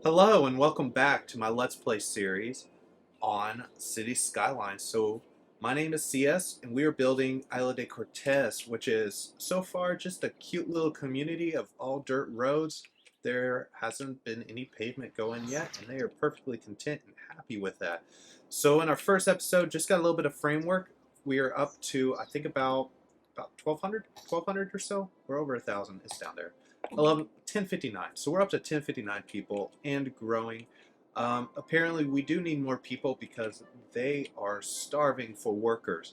Hello and welcome back to my Let's Play series on City Skylines. So my name is CS and we are building Isla de Cortez, which is so far just a cute little community of all dirt roads. There hasn't been any pavement going yet and they are perfectly content and happy with that. So in our first episode, just got a little bit of framework. We are up to I think about 1200 or so. We're over 1,000. It's down there. 1059. So we're up to 1059 people and growing. Apparently, we do need more people because they are starving for workers.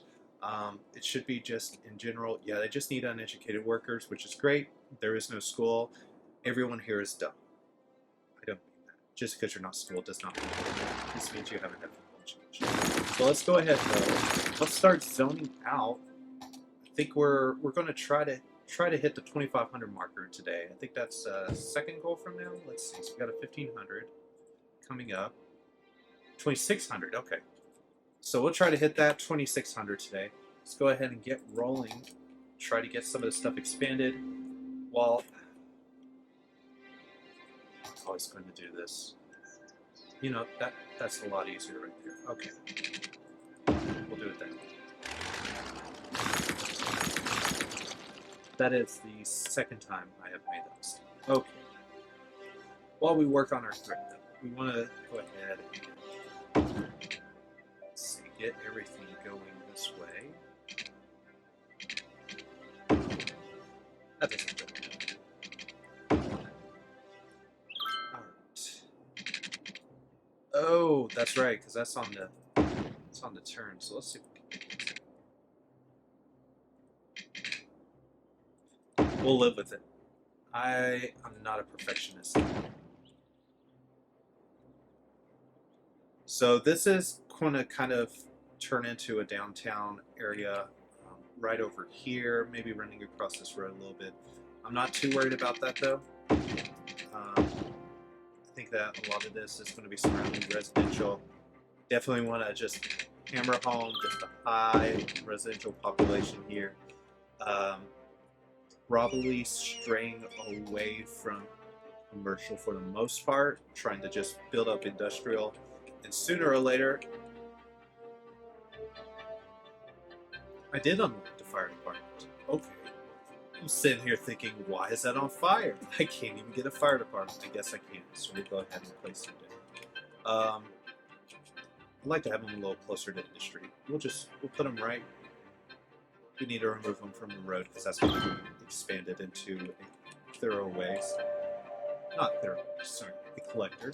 It should be just in general, yeah, they just need uneducated workers, which is great. There is no school. Everyone here is dumb. I don't mean that. Just because you're not schooled does not mean that. This means you haven't had football change. So let's go ahead though. Let's start zoning out. I think we're going to try to hit the 2,500 marker today. I think that's second goal from now. Let's see. So we got a 1,500 coming up. 2,600. Okay. So we'll try to hit that 2,600 today. Let's go ahead and get rolling. Try to get some of the stuff expanded. Well, I'm always going to do this. You know, that's a lot easier right there. Okay. We'll do it then. That is the second time I have made that mistake. Okay. While we work on our grid, we want to go ahead and get everything going this way. That doesn't good. Alright. Oh, that's right, because that's on the turn. So let's see if we can get this. We'll live with it. I'm not a perfectionist. So this is going to kind of turn into a downtown area right over here, maybe running across this road a little bit. I'm not too worried about that though. I think that a lot of this is going to be surrounding residential. Definitely want to just hammer home just a high residential population here. Probably straying away from commercial for the most part, trying to just build up industrial, and sooner or later, I did unlock the fire department. Okay, I'm sitting here thinking, why is that on fire? I can't even get a fire department. I guess I can, so we'll go ahead and place it there. I'd like to have them a little closer to industry. We'll put them right. We need to remove them from the road because that's going to be expanded into a thoroughways. Not thoroughways, sorry, a collector.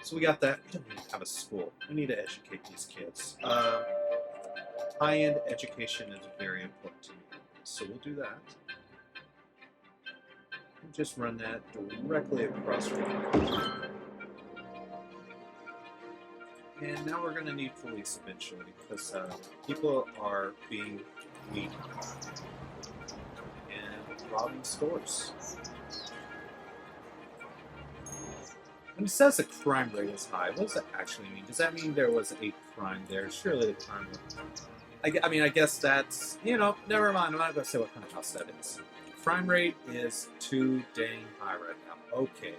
So we got that. We don't need to have a school. We need to educate these kids. High-end education is very important to me. So we'll do that. We'll just run that directly across from the And now we're going to need police eventually because people are being weak and robbing stores. When it says the crime rate is high, what does that actually mean? Does that mean there was a crime there? Surely the crime rate. I guess that's, never mind. I'm not going to say what kind of house that is. Crime rate is too dang high right now. Okay.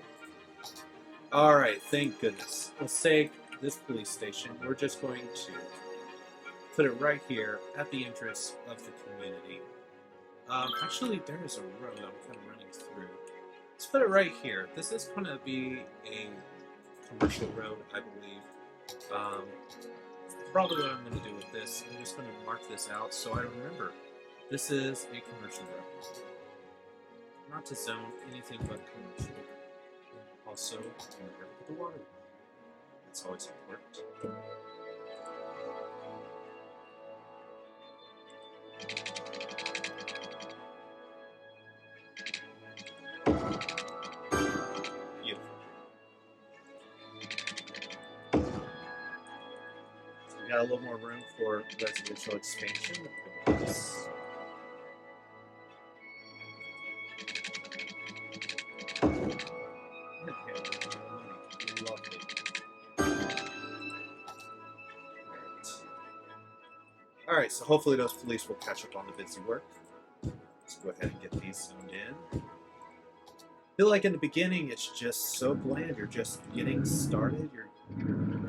Alright, thank goodness. Let's take this police station. We're just going to put it right here at the entrance of the community. Actually, there is a road I'm kind of running through. Let's put it right here. This is going to be a commercial road, I believe. Probably what I'm going to do with this, I'm just going to mark this out so I remember. This is a commercial road. Not to zone anything but commercial. Also, never put the water. That's always important. Got a little more room for residential expansion. Alright, so hopefully those police will catch up on the busy work. Let's go ahead and get these zoomed in. feel like in the beginning it's just so bland. You're just getting started. You're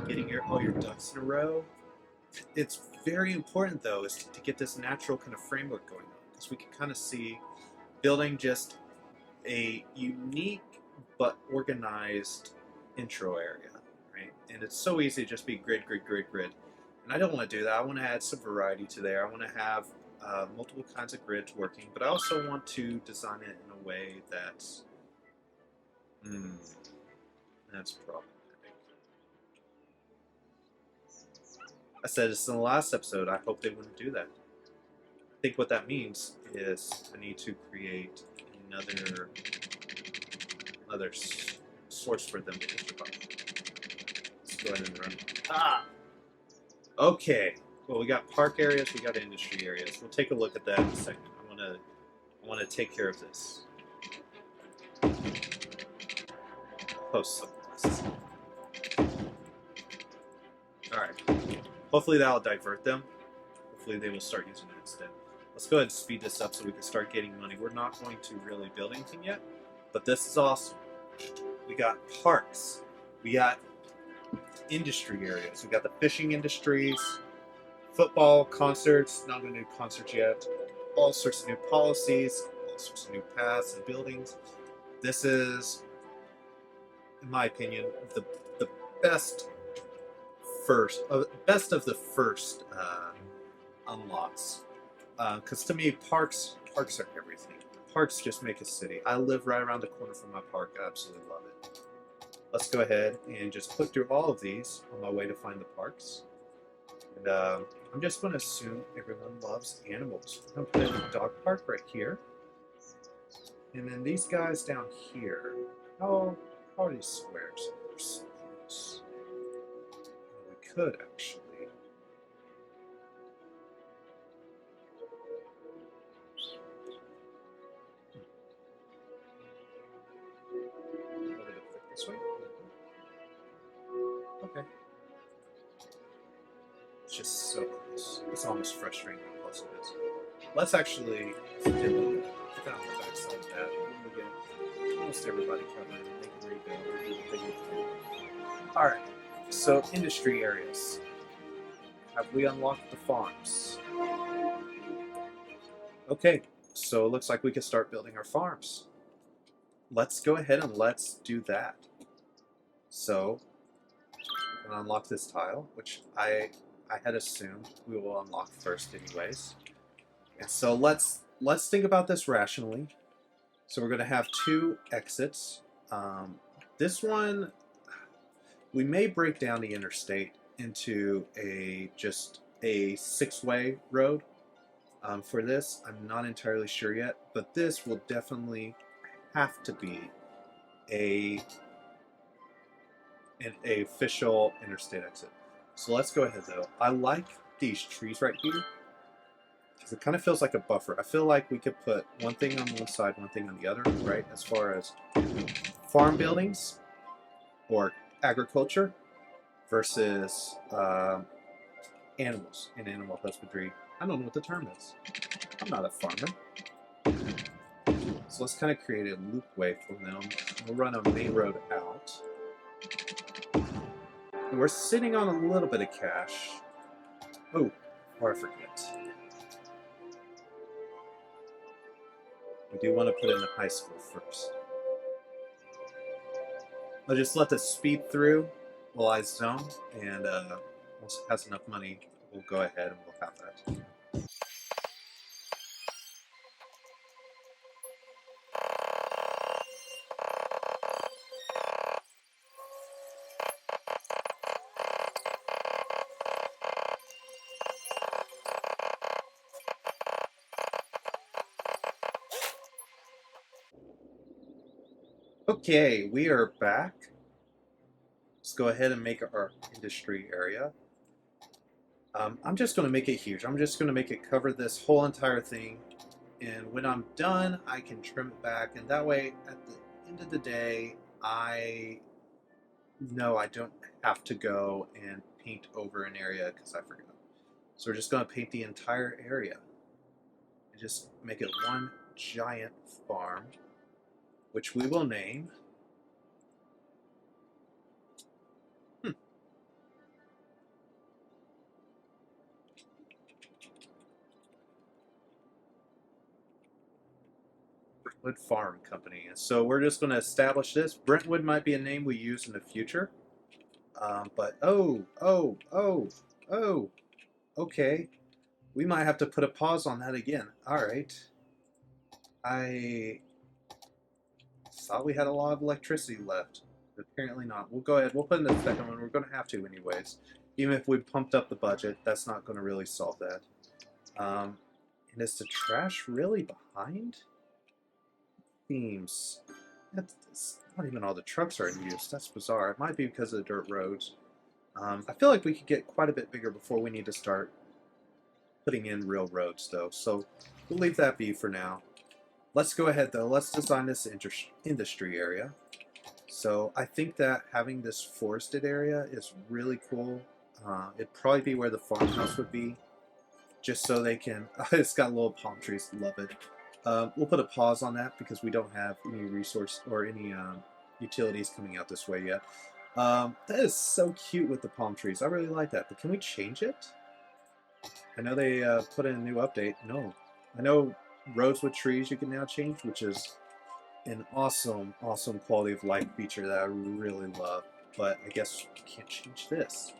getting all your ducks in a row. It's very important though is to get this natural kind of framework going on because we can kind of see building just a unique but organized intro area, right? And it's so easy to just be grid, grid, grid, grid. And I don't want to do that. I want to add some variety to there. I want to have multiple kinds of grids working, but I also want to design it in a way that's that's problematic. I said this in the last episode. I hope they wouldn't do that. I think what that means is I need to create another source for them to interact. Let's go ahead and run. Okay. Well, we got park areas, we got industry areas. We'll take a look at that in a second. I want to take care of this. Post sunglasses. All right. Hopefully that'll divert them. Hopefully they will start using it instead. Let's go ahead and speed this up so we can start getting money. We're not going to really build anything yet, but this is awesome. We got parks. We got industry areas. We got the fishing industries, football, concerts. Not going to do concerts yet. All sorts of new policies, all sorts of new paths and buildings. This is, in my opinion, the best of the first unlocks. Because to me, parks are everything. Parks just make a city. I live right around the corner from my park. I absolutely love it. Let's go ahead and just click through all of these on my way to find the parks. And I'm just going to assume everyone loves animals. I'm going to put in a dog park right here. And then these guys down here. How are these squares? We could actually. This way? Okay. It's just so close. It's almost frustrating how close it is. Let's actually put that on the back side of that. We'll get almost everybody covered and they can rebuild. Alright, so industry areas. Have we unlocked the farms? Okay, so it looks like we can start building our farms. Let's go ahead and let's do that. So, we're going to unlock this tile, which I had assumed we will unlock first anyways. And so let's think about this rationally. So we're going to have two exits. This one, we may break down the interstate into just a six-way road. For this, I'm not entirely sure yet, but this will definitely have to be an official interstate exit. So let's go ahead though. I like these trees right here because it kind of feels like a buffer. I feel like we could put one thing on one side, one thing on the other, right? As far as farm buildings or agriculture versus animals and animal husbandry. I don't know what the term is. I'm not a farmer. So let's kind of create a loopway for them. We'll run a main road out. And we're sitting on a little bit of cash. Oh, or I forget. We do want to put in the high school first. I'll just let this speed through while I zone, and once it has enough money, we'll go ahead and we'll have that. Okay, we are back. Let's go ahead and make our industry area. I'm just going to make it huge. I'm just going to make it cover this whole entire thing. And when I'm done, I can trim it back. And that way, at the end of the day, I know I don't have to go and paint over an area because I forgot. So we're just going to paint the entire area. And just make it one giant farm. which we will name Brentwood Farm Company. So we're just going to establish this. Brentwood might be a name we use in the future. But okay. We might have to put a pause on that again. All right. I thought we had a lot of electricity left. Apparently not. We'll go ahead. We'll put in the second one. We're going to have to anyways. Even if we pumped up the budget, that's not going to really solve that. And is the trash really behind? Themes. That's not even all the trucks are in use. That's bizarre. It might be because of the dirt roads. I feel like we could get quite a bit bigger before we need to start putting in real roads, though. So we'll leave that be for now. Let's go ahead, though. Let's design this industry area. So I think that having this forested area is really cool. It'd probably be where the farmhouse would be, just so they can... it's got little palm trees. Love it. We'll put a pause on that because we don't have any resource or any utilities coming out this way yet. That is so cute with the palm trees. I really like that. But can we change it? I know they put in a new update. No. I know roads with trees you can now change, which is an awesome, awesome quality of life feature that I really love. But I guess we can't change this.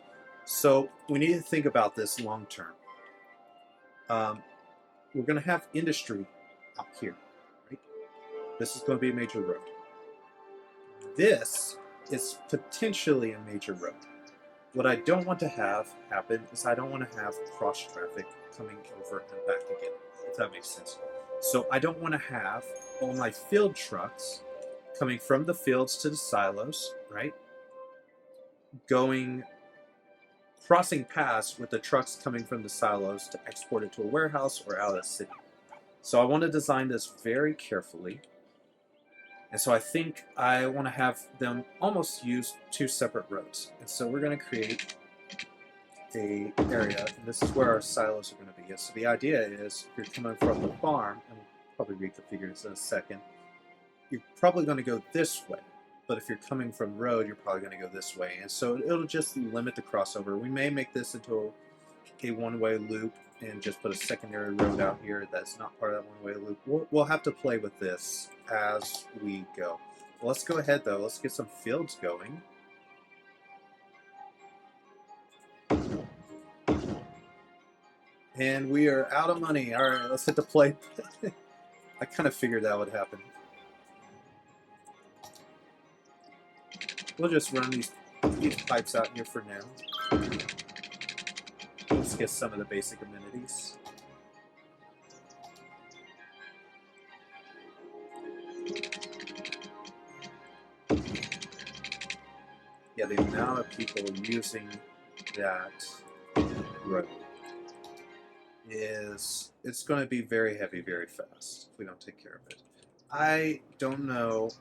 So we need to think about this long term. We're going to have industry out here, right? This is going to be a major road. This is potentially a major road. What I don't want to have happen is I don't want to have cross traffic coming over and back again, if that makes sense. So I don't want to have all my field trucks coming from the fields to the silos, right? Crossing paths with the trucks coming from the silos to export it to a warehouse or out of the city. So I want to design this very carefully. And so I think I want to have them almost use two separate roads. And so we're going to create a area, and this is where our silos are going to be. So the idea is if you're coming from the farm, and we'll probably reconfigure this in a second, you're probably going to go this way. But if you're coming from road, you're probably going to go this way. And so it'll just limit the crossover. We may make this into a one-way loop and just put a secondary road out here that's not part of that one-way loop. We'll have to play with this as we go. Well, let's go ahead, though. Let's get some fields going. And we are out of money. All right, let's hit the play. I kind of figured that would happen. We'll just run these pipes out here for now. Let's get some of the basic amenities. Yeah, the amount of people using that road it's going to be very heavy very fast if we don't take care of it. I don't know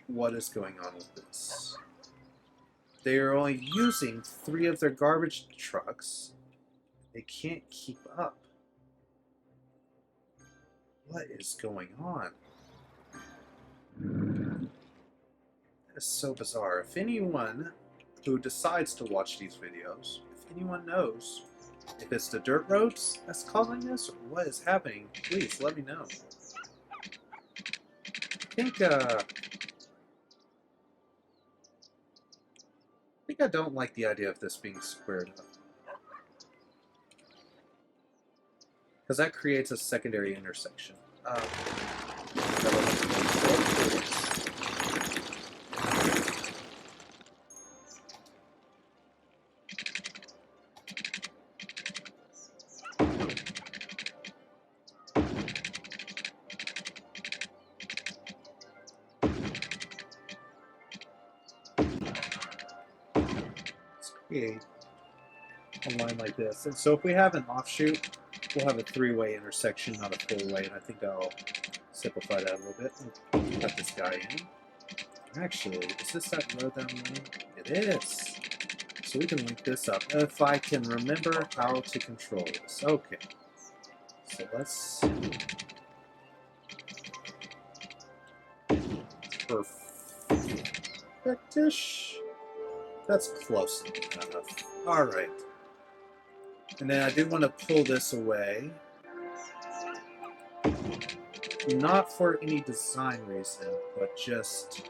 what is going on with this. They are only using 3 of their garbage trucks. They can't keep up. What is going on? That is so bizarre. If anyone who decides to watch these videos, if anyone knows if it's the dirt roads that's causing this or what is happening, please let me know. I think I don't like the idea of this being squared up. Because that creates a secondary intersection. Create a line like this. And so if we have an offshoot, we'll have a 3-way intersection, not a 4-way, and I think that'll simplify that a little bit. We'll cut this guy in. Actually, is this that road that I'm running? It is. So we can link this up. If I can remember how to control this. Okay. So let's... perfect-ish. That's close enough. Alright. And then I do want to pull this away. Not for any design reason, but just...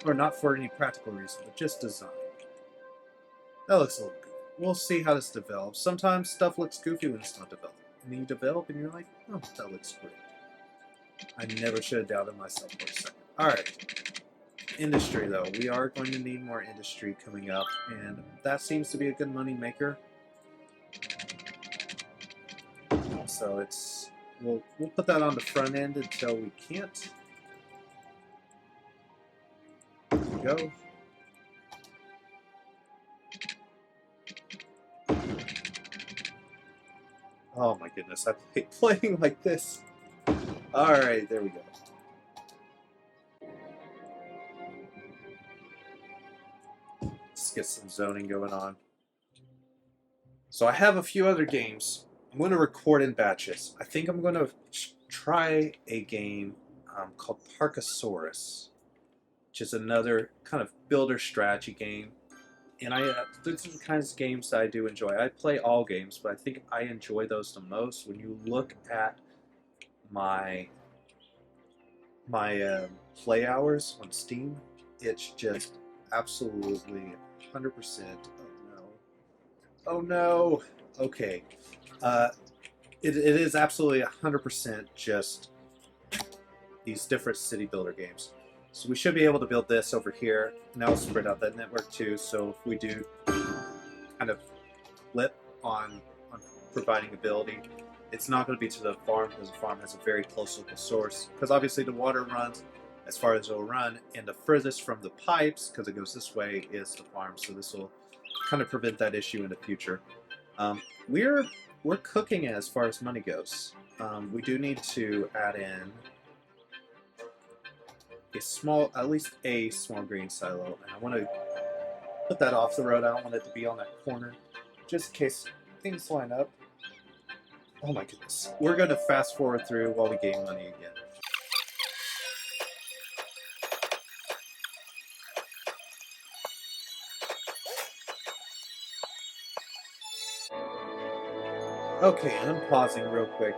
Or not for any practical reason, but just design. That looks a little goofy. We'll see how this develops. Sometimes stuff looks goofy when it's not developed. And then you develop and you're like, oh, that looks great. I never should have doubted myself for a second. Alright. Industry, though. We are going to need more industry coming up, and that seems to be a good money maker. So it's... We'll put that on the front end until we can't. There we go. Oh my goodness, I hate playing like this. Alright, there we go. Let's get some zoning going on. So I have a few other games. I'm going to record in batches. I think I'm going to try a game called Parkasaurus, which is another kind of builder strategy game. And these are the kinds of games that I do enjoy. I play all games, but I think I enjoy those the most. When you look at my play hours on Steam, it's just absolutely 100%. Oh no! Oh no! Okay, it is absolutely 100% just these different city builder games. So we should be able to build this over here. Now we'll spread out that network too. So if we do kind of flip on providing ability, it's not going to be to the farm because the farm has a very close local source. Because obviously the water runs as far as it'll run, and the furthest from the pipes, because it goes this way, is the farm. So this will kind of prevent that issue in the future. We're cooking it as far as money goes. We do need to add in at least a small green silo, and I want to put that off the road. I don't want it to be on that corner, just in case things line up. Oh my goodness. We're going to fast forward through while we gain money again. Okay, I'm pausing real quick.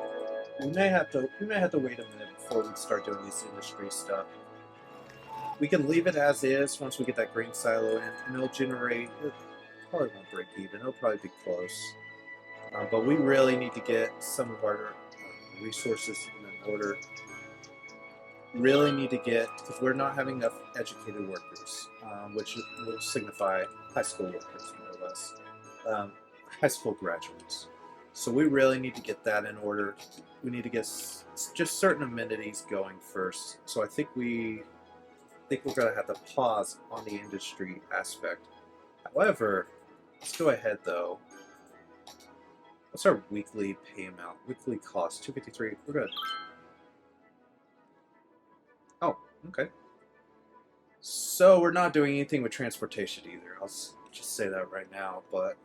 We may have to wait a minute before we start doing this industry stuff. We can leave it as is once we get that green silo in, and it'll generate. It probably won't break even. It'll probably be close. But we really need to get some of our resources in order. Really need to get, because we're not having enough educated workers, which will signify high school workers more or less, high school graduates. So we really need to get that in order. We need to get just certain amenities going first. So I think we're going to have to pause on the industry aspect. However, let's go ahead though. What's our weekly pay amount? Weekly cost, $253. We're good. Oh, okay. So we're not doing anything with transportation either. I'll just say that right now. But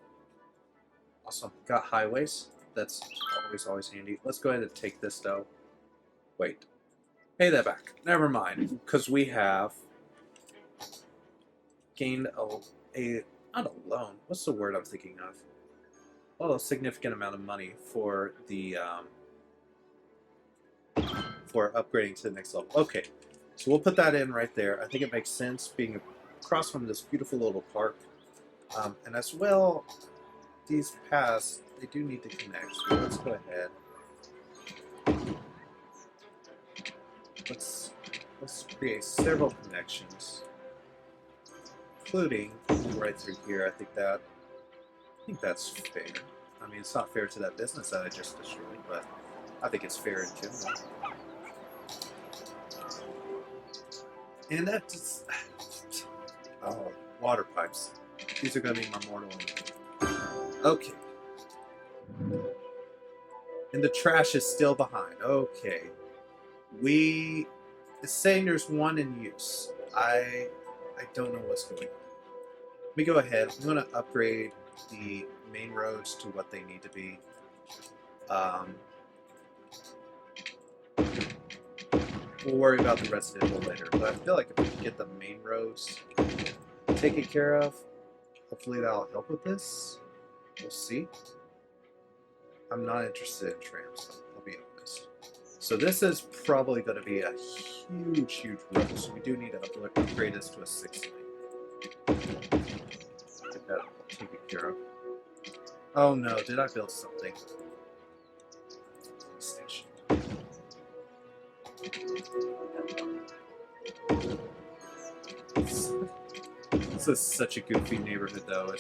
also got highways. That's always handy. Let's go ahead and take this though. Wait. Pay that back. Never mind, because we have gained not a loan. What's the word I'm thinking of? Well, a significant amount of money for the for upgrading to the next level. Okay, so we'll put that in right there. I think it makes sense being across from this beautiful little park, and as well, these paths they do need to connect. So let's go ahead. Let's create several connections, including right through here. I think that's fair. I mean, it's not fair to that business that I just destroyed, but I think it's fair in general. And that's water pipes. These are going to be my mortal enemy. Okay. And the trash is still behind. Okay. It's saying there's one in use. I don't know what's going on. Let me go ahead. I'm going to upgrade the main roads to what they need to be. We'll worry about the residential later. But I feel like if we can get the main roads taken care of, hopefully that'll help with this. We'll see. I'm not interested in trams, I'll be honest. So this is probably going to be a huge road. So we do need to upgrade this to a 6-lane. Get that taken care of. Oh no, did I build something? Station. This is such a goofy neighborhood though.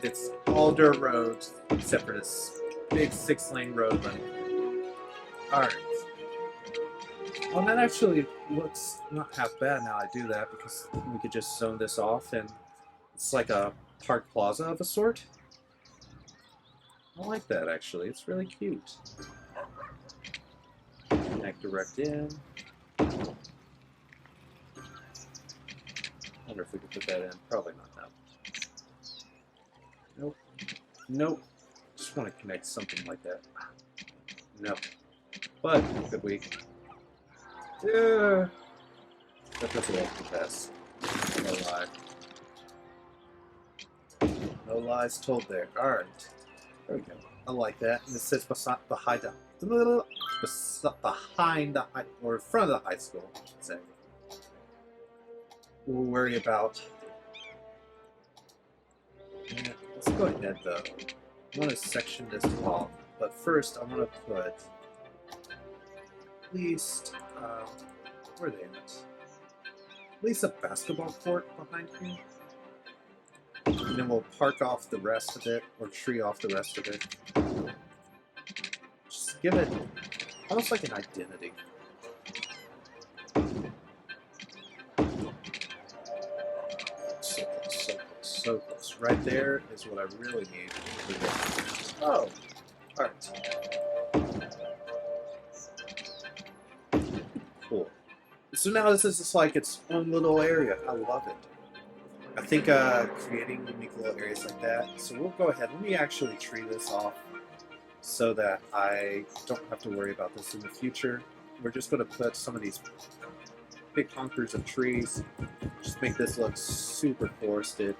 It's all dirt roads except for this big 6-lane road running. Alright. Well, that actually looks not half bad now I do that, because we could just zone this off and it's like a park plaza of a sort. I like that actually, it's really cute. Connect direct in. Wonder if we could put that in. Probably not now. Nope. Nope. Just want to connect something like that. No. But could we? Yeah. That doesn't look the best. No lie. No lies told there. Alright. There we go. I like that. And it sits behind the high, or in front of the high school, I should say. We'll worry about. Yeah, let's go ahead though. I want to section this off, but first I want to put at least where are they at? At least a basketball court behind here. And then we'll park off the rest of it, or tree off the rest of it. Just give it almost like an identity. So close, so close, so close. Right there is what I really need. Oh, alright. Cool. So now this is just like its own little area. I love it. I think creating unique little areas like that. So we'll go ahead. Let me actually tree this off so that I don't have to worry about this in the future. We're just going to put some of these big honkers of trees. Just make this look super forested.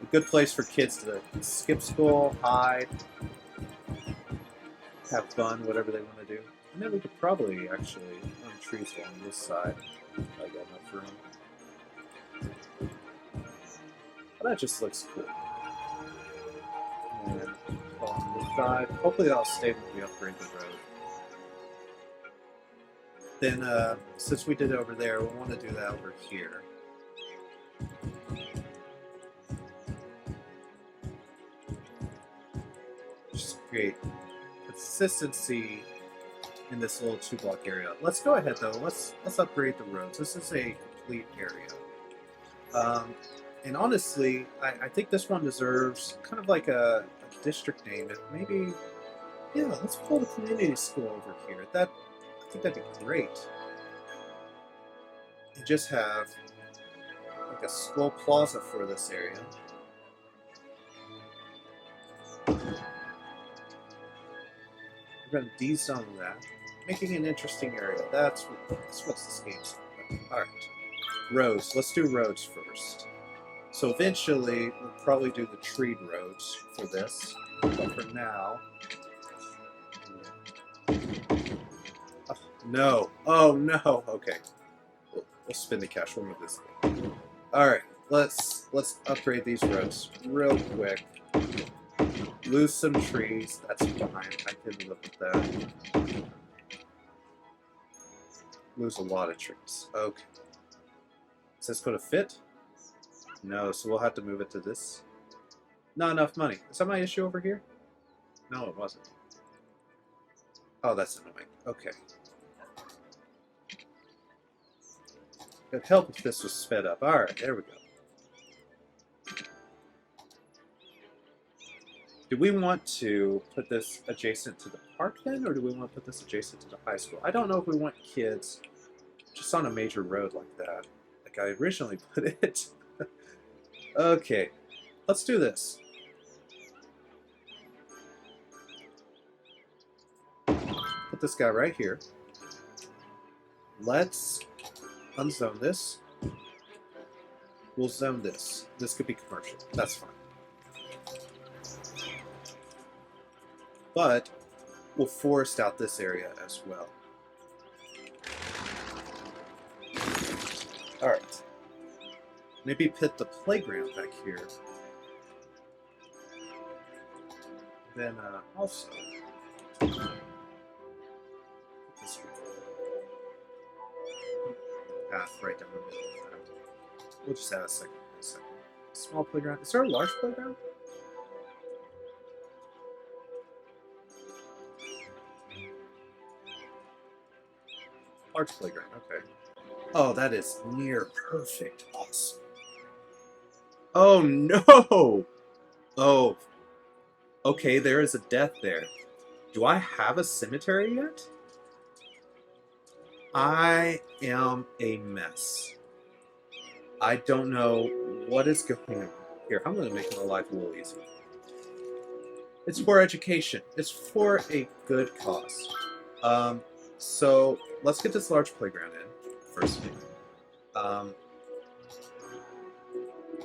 A good place for kids to skip school, hide, have fun, whatever they want to do. And then we could probably actually plant trees along this side. I got enough room. But that just looks cool. And on this side, hopefully that'll stay when we upgrade the road. Then, since we did it over there, we want to do that over here. Just create consistency in this little 2-block area. Let's go ahead though. Let's upgrade the roads. This is a complete area. And honestly, I think this one deserves kind of like a district name. And maybe, yeah, let's pull the community school over here. I think that'd be great. And just have like a school plaza for this area. We're going to de-zone that, making an interesting area. That's what this game's about. Alright. Roads. Let's do roads first. So eventually, we'll probably do the treed roads for this. But for now... Oh, no. Oh, no. Okay. We'll spin the cash. We'll move this thing. Alright. Let's upgrade these roads real quick. Lose some trees. That's fine. I can live with that. Lose a lot of trees. Okay. Is this going to fit? No, so we'll have to move it to this. Not enough money. Is that my issue over here? No, it wasn't. Oh, that's annoying. Okay. It'd help if this was sped up. Alright, there we go. Do we want to put this adjacent to the park then, or do we want to put this adjacent to the high school? I don't know if we want kids just on a major road like that, like I originally put it. Okay, let's do this. Put this guy right here. Let's unzone this. We'll zone this. This could be commercial. That's fine. But we'll forest out this area as well. Alright. Maybe put the playground back here. Then also this path right down the middle of that. We'll just add a second. Small playground. Is there a large playground? Large playground, okay. Oh, that is near perfect. Awesome. Oh no! Oh. Okay, there is a death there. Do I have a cemetery yet? I am a mess. I don't know what is going on. Here, I'm going to make my life a little easier. It's for education. It's for a good cause. So let's get this large playground in first.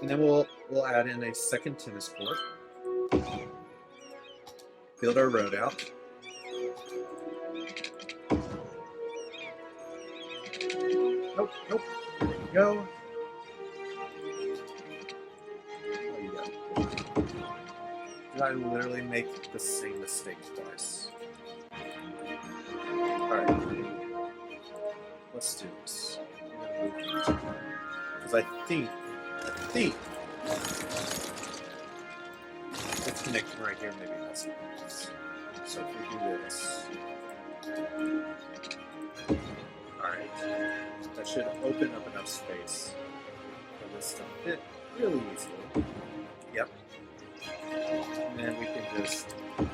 And then we'll add in a second tennis court. Build our road out. Nope. There we go. Oh, you got it. Did I literally make the same mistake twice? Alright. Let's do this. Because I think it's connecting right here, maybe that's it. So if we do this. Alright. That should open up enough space for this to fit really easily. Yep. And then we can just run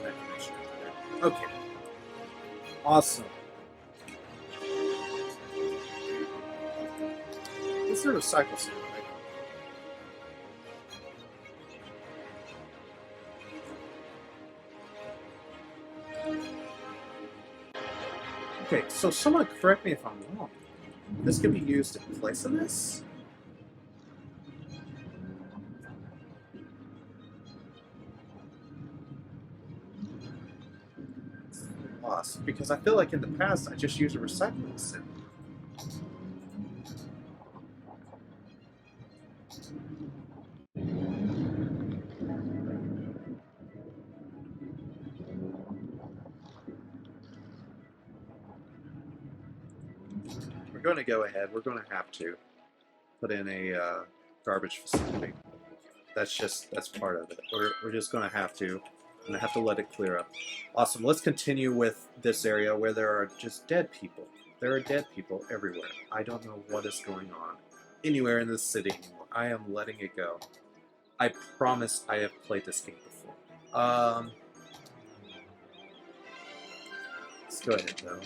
that connection over there. Okay. Awesome. This is a recycle center, right? Okay, so someone correct me if I'm wrong. This could be used in place of this? Lost, because I feel like in the past I just used a recycling center. We're going to go ahead. We're going to have to put in a garbage facility. That's part of it. We're just going to have to. I'm going to have to let it clear up. Awesome. Let's continue with this area where there are just dead people. There are dead people everywhere. I don't know what is going on anywhere in this city anymore. I am letting it go. I promise I have played this game before. Let's go ahead though.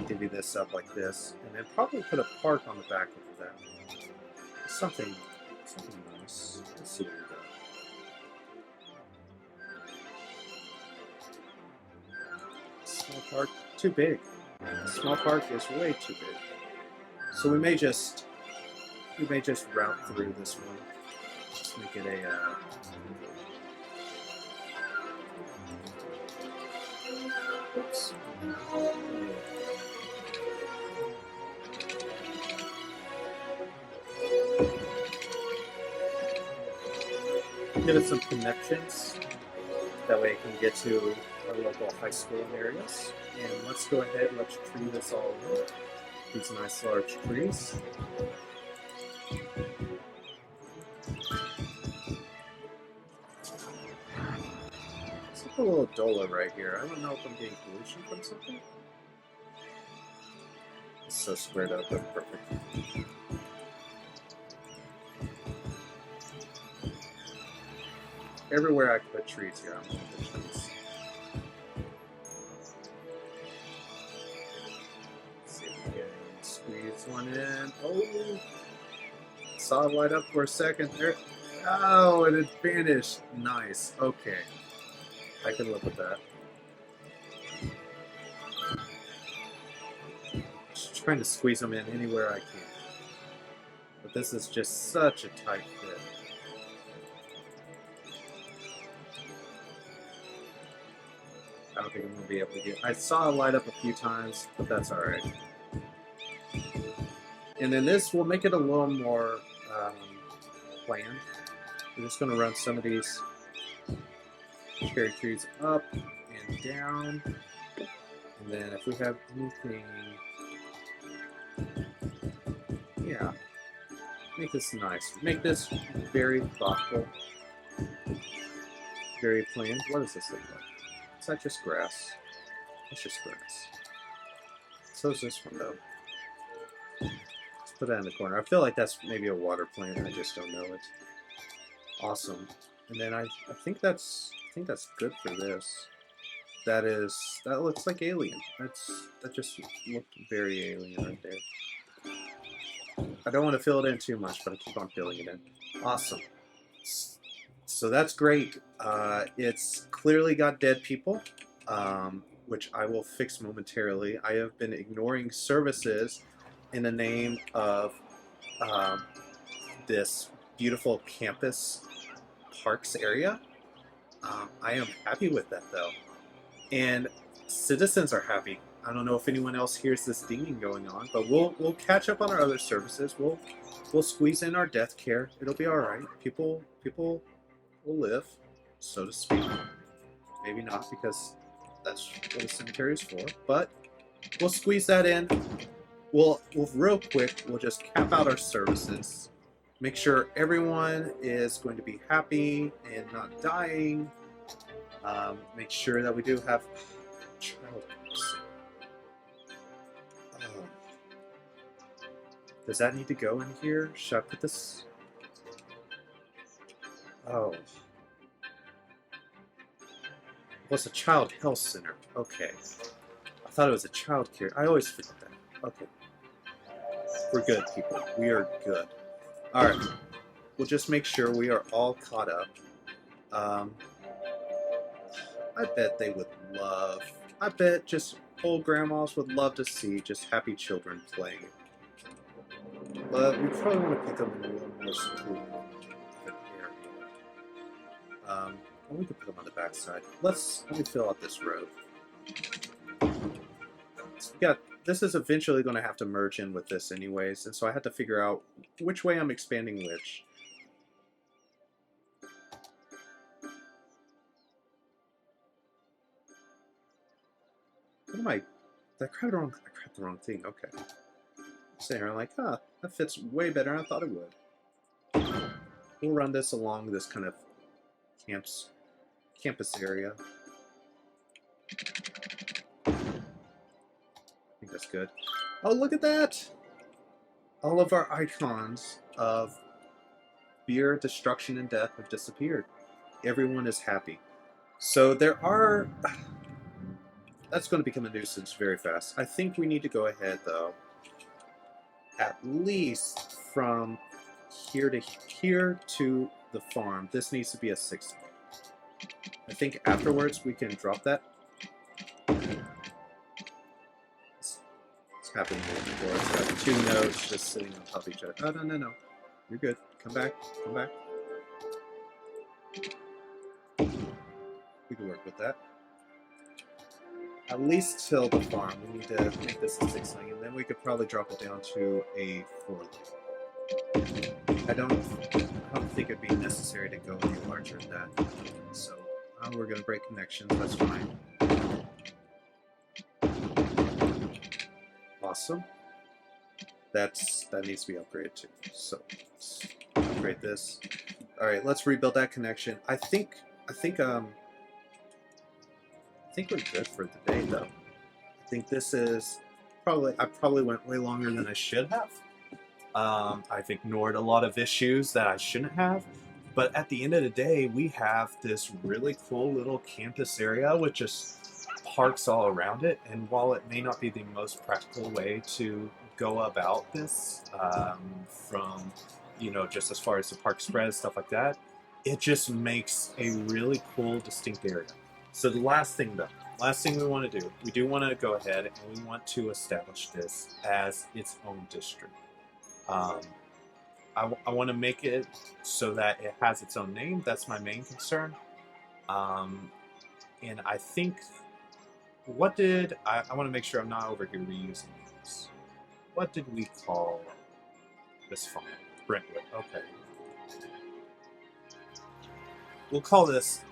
Divvy this up like this, and then probably put a park on the back of that. Something nice. Let's see what we got. Small park, too big. Small park is way too big. So we may just route through this one. Just make it a oops. Give it some connections. That way it can get to our local high school areas. And let's go ahead, let's tree this all in. These nice large trees. It's like a little dola right here. I don't know if I'm getting pollution from something. It's so squared up, that's perfect. Everywhere I put trees here, I'm going to put trees. Let's see if we can squeeze one in. Oh! Saw it light up for a second there. Oh, and it vanished. Nice. Okay. I can live with that. Let's trying to squeeze them in anywhere I can. But this is just such a tight fit. I don't think I'm going to be able to get... I saw it light up a few times, but that's alright. And then this will make it a little more planned. We're just going to run some of these cherry trees up and down. And then if we have anything... Yeah. Make this nice. Make this very thoughtful. Very planned. What does this look like? Is that just grass? It's just grass. So is this one though. Let's put that in the corner. I feel like that's maybe a water plant. I just don't know it. Awesome. And then I think that's good for this. That looks like alien. That just looked very alien right there. I don't want to fill it in too much, but I keep on filling it in. Awesome. So that's great. It's clearly got dead people, which I will fix momentarily. I have been ignoring services in the name of this beautiful campus parks area. I am happy with that though. And citizens are happy. I don't know if anyone else hears this dinging going on, but we'll catch up on our other services. We'll squeeze in our death care. It'll be all right. People will live, so to speak. Maybe not, because that's what a cemetery is for. But we'll squeeze that in. We'll real quick. We'll just cap out our services. Make sure everyone is going to be happy and not dying. Make sure that we do have child. Does that need to go in here? Should I put this? Oh. Well, it's a child health center. Okay. I thought it was a child care. I always forget that. Okay. We're good, people. We are good. Alright. We'll just make sure we are all caught up. I bet they would love... I bet just old grandmas would love to see just happy children playing. But we probably want to pick them in a little more secluded area. We could put them on the back side. Let me fill out this road. So this is eventually going to have to merge in with this anyways, and so I have to figure out which way I'm expanding which. What am I grabbed the wrong thing. Okay. Sitting here, I'm like, huh, that fits way better than I thought it would. We'll run this along this kind of campus area. I think that's good. Oh, look at that! All of our icons of fear, destruction, and death have disappeared. Everyone is happy. So there are... That's going to become a nuisance very fast. I think we need to go ahead, though. At least from here to the farm. This needs to be a 60. I think afterwards we can drop that. It's happened before. It's got two nodes just sitting on top of each other. Oh, no. You're good. Come back. We can work with that. At least till the farm. We need to make this a 6 lane, and then we could probably drop it down to a 4 lane. I don't think it'd be necessary to go any larger than that. So we're gonna break connections. That's fine. Awesome. That needs to be upgraded too. So let's upgrade this. All right, let's rebuild that connection. I think we're good for the day, though. I think this is I probably went way longer than I should have. I've ignored a lot of issues that I shouldn't have. But at the end of the day, we have this really cool little campus area with just parks all around it. And while it may not be the most practical way to go about this, from, just as far as the park spread and stuff like that, it just makes a really cool, distinct area. So the last thing, though, last thing we want to do, we do want to go ahead and we want to establish this as its own district. Um, I want to make it so that it has its own name. That's my main concern. Um, and I think, I want to make sure I'm not over here reusing these. What did we call this farm? Brentwood. Okay. We'll call this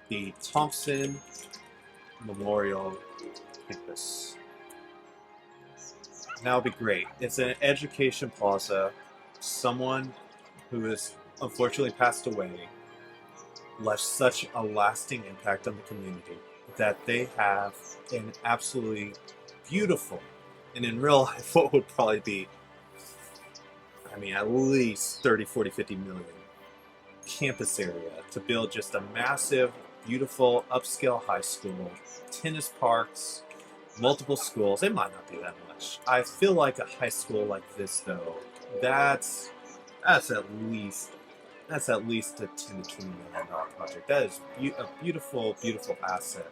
the Thompson Memorial Campus. That would be great. It's an education plaza. Someone who has unfortunately passed away left such a lasting impact on the community that they have an absolutely beautiful, and in real life, what would probably be, I mean, at least 30, 40, 50 million campus area to build just a massive, beautiful, upscale high school, tennis parks, multiple schools. It might not be that much. I feel like a high school like this, though, that's at least a 10 to $20 million project. That is a beautiful, beautiful asset.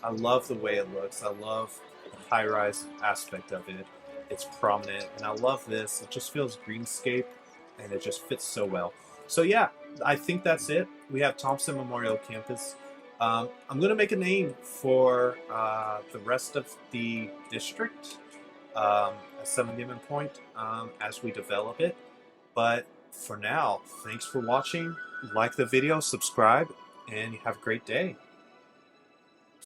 I love the way it looks. I love the high-rise aspect of it. It's prominent, and I love this. It just feels greenscape, and it just fits so well. So yeah, I think that's it. We have Thompson Memorial Campus. I'm going to make a name for the rest of the district at some given point as we develop it. But for now, thanks for watching. Like the video, subscribe, and have a great day.